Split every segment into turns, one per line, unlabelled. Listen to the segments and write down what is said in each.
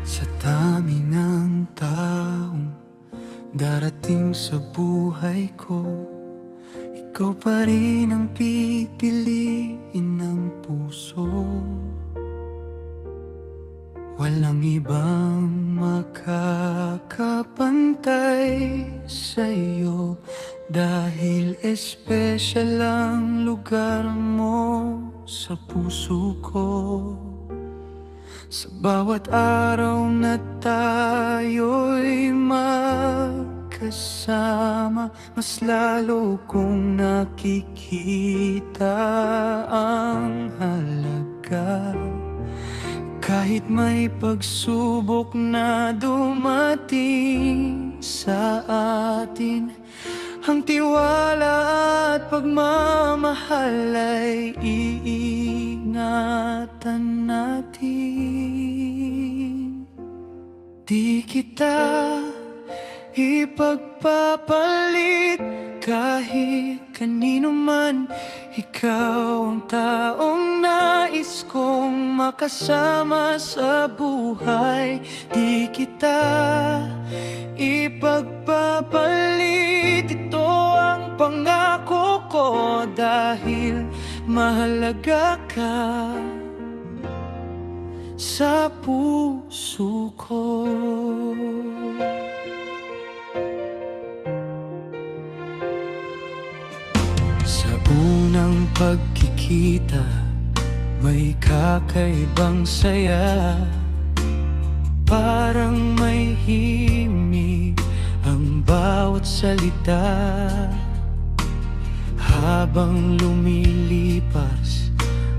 Sa dami ng taong darating sa buhay ko, ikaw pa rin ang pipiliin ng puso. Walang ibang makakapantay sa'yo, dahil espesyal ang lugar mo sa puso ko. Sa bawat araw na tayo'y magkasama, mas lalo kong nakikita ang halaga. Kahit may pagsubok na dumating sa atin, ang tiwala at pagmamahal ay iingatan natin. Di kita ipagpapalit kahit kanino man. Ikaw ang taong nais kong makasama sa buhay. Di kita ipagpapalit, ito ang pangako ko, dahil mahalaga ka sa puso ko. Sa unang pagkikita, may kakaibang saya. Parang may himig ang bawat salita. Habang lumilipas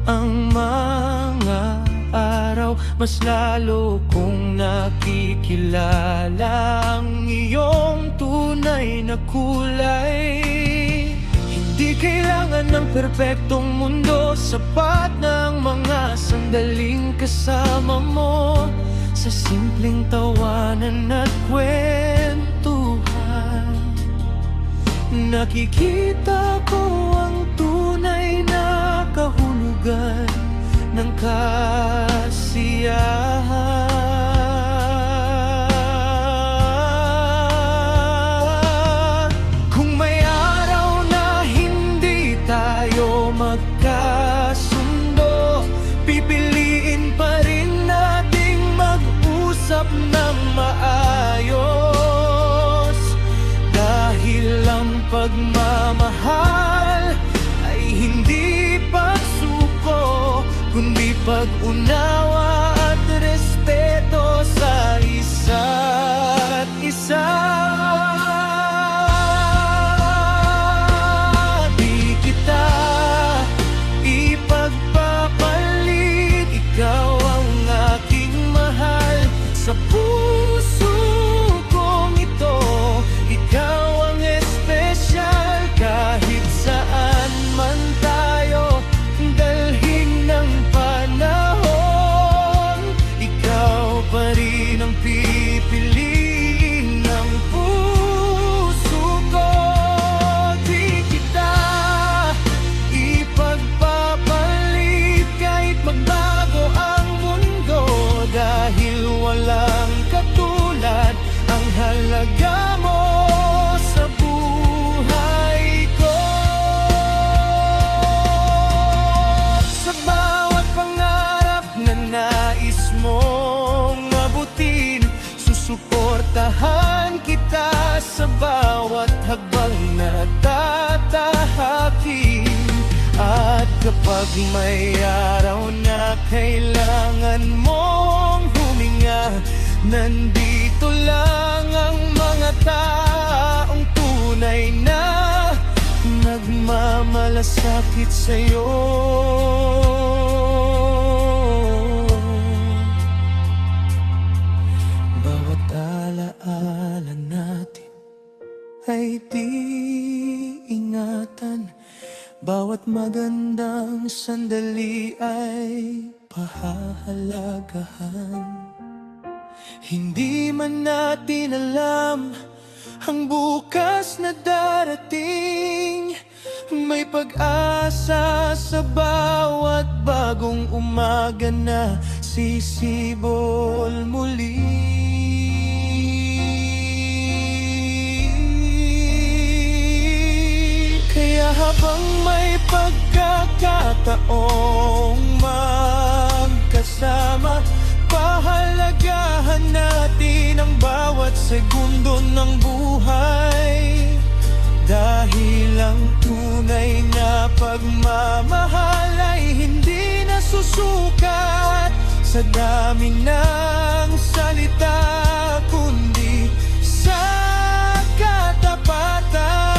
ang mga araw, mas lalo kong nakikilala ang iyong tunay na kulay. Hindi kailangan ng perpektong mundo, sapat ng mga sandaling kasama mo. Sa simpleng tawanan at kwentuhan, nakikita ko ang tunay na kahulugan ng kasiyahan. Kung may araw na hindi tayo magkasundo, pipiliin pa rin nating mag-usap ng maayos, dahil ang pagmamahal ay hindi pagsuko, kundi pag-unawa at respeto sa isa't isa. Di kita ipagpapalit, ikaw ang aking mahal sa puso kong ito. Ikaw ang espesyal, kahit saan man tayo dalhin ng panahon. Ikaw pa rin ang pipiliin ng puso ko. Di kita ipagpapalit kahit magbago ang mundo, dahil walang katulad ang halaga mo sa buhay ko. Sa bawat pangarap na nais mong abutin, susuportahan kita sa bawat hakbang na tatahakin. At kapag may araw na kailangan mong huminga, nandito lang ang mga taong tunay na nagmamalasakit sa'yo. Bawat alaala natin ay di-ingatan, bawat magandang sandali ay pahahalagahan. Hindi man natin alam ang bukas na darating, may pag-asa sa bawat bagong umaga na sisibol muli. Habang may pagkakataong magkasama, pahalagahan natin ang bawat segundo ng buhay. Dahil ang tunay na pagmamahal ay hindi nasusukat sa dami ng salita, kundi sa katapatan.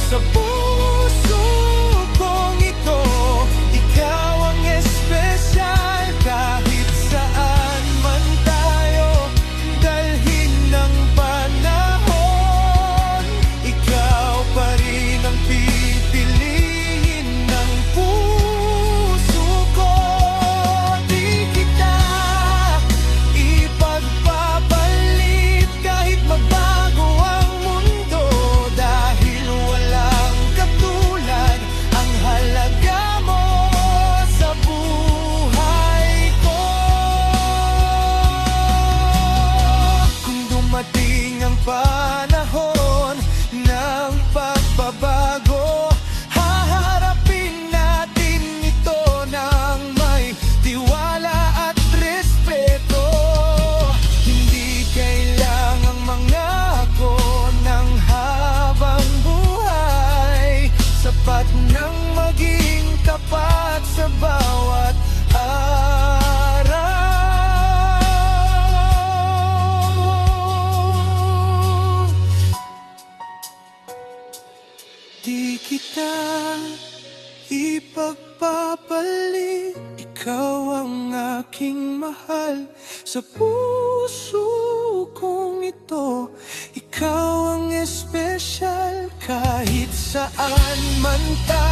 Sa puso kong ito, ikaw ang espesyal. Kahit saan man tayo, dalhin ng panahon, ikaw pa rin ang pipiliin ng puso ko. Di kita ipagpapalit kahit magbago ang mundo, dahil walang katulad ang halaga mo sa buhay ko. Kung dumating ang panahon ng pagbabago, haharapin natin ito ng may tiwala at respeto. Hindi kailangang mangako ng habang buhay, sapat nang maging tapat sa bawat araw. Di kita ipagpapalit, ikaw ang aking mahal. Sa puso kong ito, ikaw ang espesyal. Kahit saan man tayo,